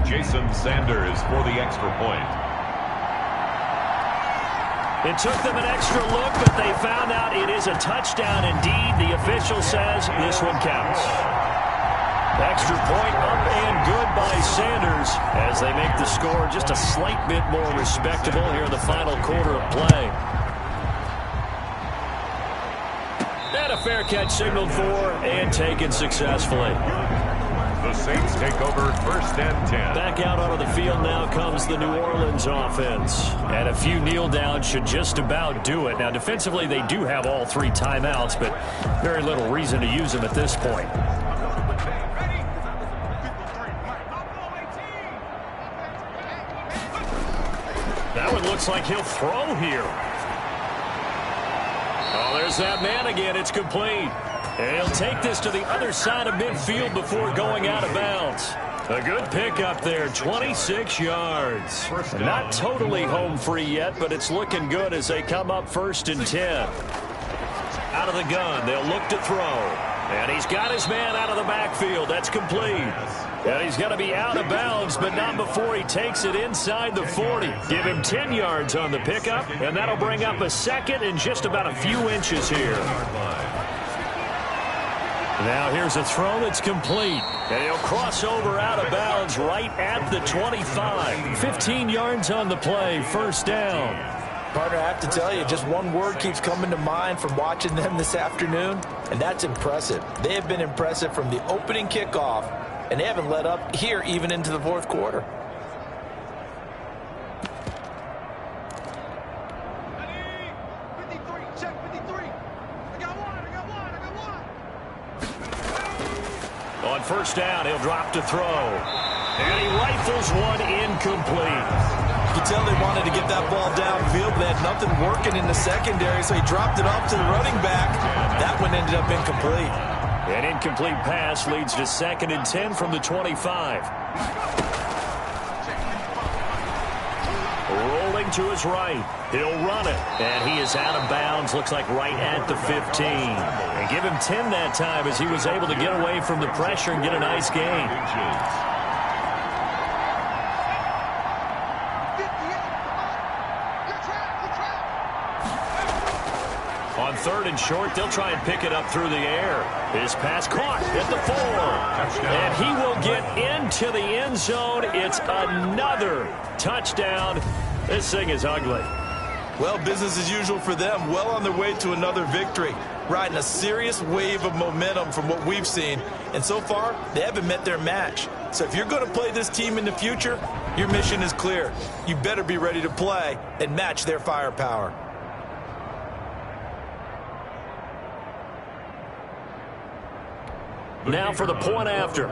Jason Sanders for the extra point. It took them an extra look, but they found out it is a touchdown indeed. The official says this one counts. Extra point up and good by Sanders as they make the score just a slight bit more respectable here in the final quarter of play. And a fair catch signaled for and taken successfully. The Saints take over 1st and 10. Back out onto the field now comes the New Orleans offense. And a few kneel downs should just about do it. Now, defensively, they do have all 3 timeouts, but very little reason to use them at this point. That one looks like he'll throw here. Oh, there's that man again. It's complete. And he'll take this to the other side of midfield before going out of bounds. A good pickup there, 26 yards. Not totally home free yet, but it's looking good as they come up 1st and 10. Out of the gun, they'll look to throw. And he's got his man out of the backfield. That's complete. And he's going to be out of bounds, but not before he takes it inside the 40. Give him 10 yards on the pickup, and that'll bring up a 2nd and just about a few inches here. Now here's a throw that's complete. And he'll cross over out of bounds right at the 25. 15 yards on the play, 1st down. Partner, I have to tell you, just one word keeps coming to mind from watching them this afternoon, and that's impressive. They have been impressive from the opening kickoff, and they haven't let up here even into the 4th quarter. On 1st down, he'll drop to throw. And he rifles one incomplete. You can tell they wanted to get that ball downfield, but they had nothing working in the secondary, so he dropped it off to the running back. That one ended up incomplete. An incomplete pass leads to 2nd and 10 from the 25. Rolling to his right. He'll run it. And he is out of bounds, looks like right at the 15. And give him 10 that time as he was able to get away from the pressure and get a nice gain. On 3rd and short, they'll try and pick it up through the air. His pass caught at the 4. And he will get into the end zone. It's another touchdown. This thing is ugly. Well, business as usual for them. Well on their way to another victory. Riding a serious wave of momentum from what we've seen. And so far, they haven't met their match. So if you're going to play this team in the future, your mission is clear. You better be ready to play and match their firepower. Now for the point after.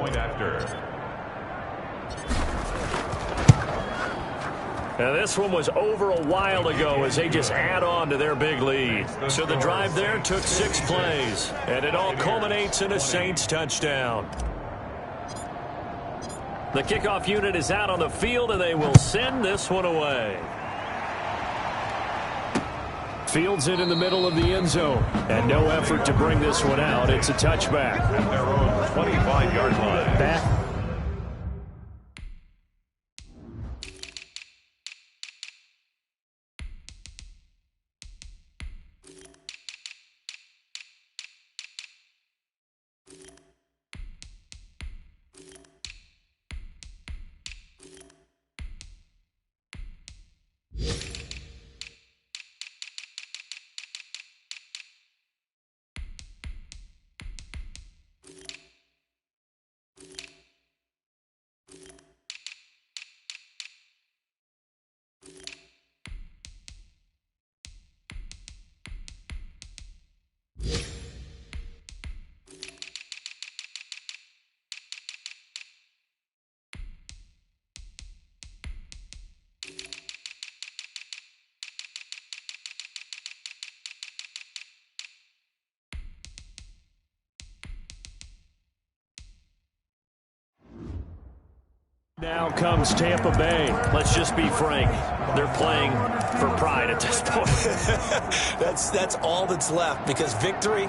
Now this one was over a while ago as they just add on to their big lead. So the drive there took 6 plays, and it all culminates in a Saints touchdown. The kickoff unit is out on the field, and they will send this one away. Fields it in the middle of the end zone, and no effort to bring this one out. It's a touchback. At their own 25-yard line. Back. Now comes Tampa Bay. Let's just be frank. They're playing for pride at this point. That's all that's left, because victory,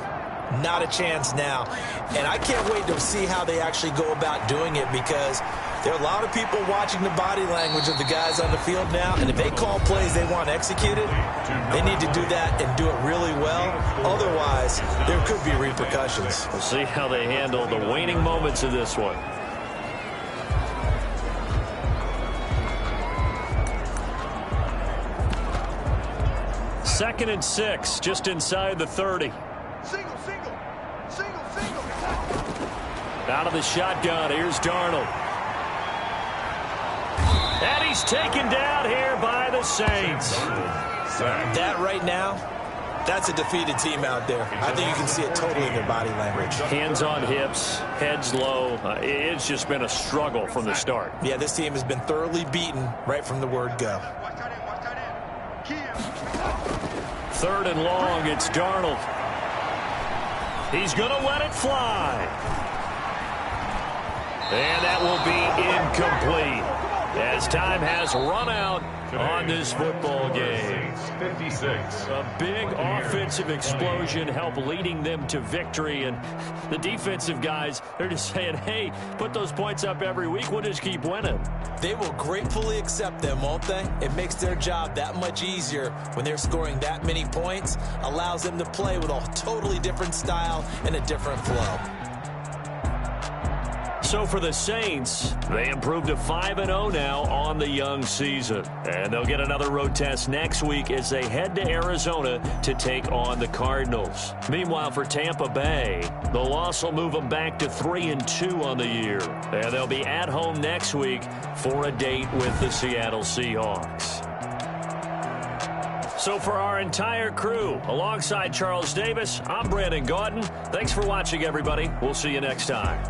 not a chance now. And I can't wait to see how they actually go about doing it, because There are a lot of people watching the body language of the guys on the field now, and if they call plays they want executed, they need to do that and do it really well. Otherwise, there could be repercussions. We'll see how they handle the waning moments of this one. Second and 6, just inside the 30. Single. Out of the shotgun, here's Darnold. And he's taken down here by the Saints. That right now, that's a defeated team out there. I think you can see it totally in their body language. Hands on hips, heads low. It's just been a struggle from the start. Yeah, this team has been thoroughly beaten right from the word go. Watch that in. Third and long, it's Darnold. He's going to let it fly. And that will be incomplete as time has run out on this football game. 56. A big offensive explosion helped leading them to victory. And the defensive guys, they're just saying, hey, put those points up every week. We'll just keep winning. They will gratefully accept them, won't they? It makes their job that much easier when they're scoring that many points. Allows them to play with a totally different style and a different flow. So for the Saints, they improved to 5-0 now on the young season. And they'll get another road test next week as they head to Arizona to take on the Cardinals. Meanwhile, for Tampa Bay, the loss will move them back to 3-2 on the year. And they'll be at home next week for a date with the Seattle Seahawks. So for our entire crew, alongside Charles Davis, I'm Brandon Gaudin. Thanks for watching, everybody. We'll see you next time.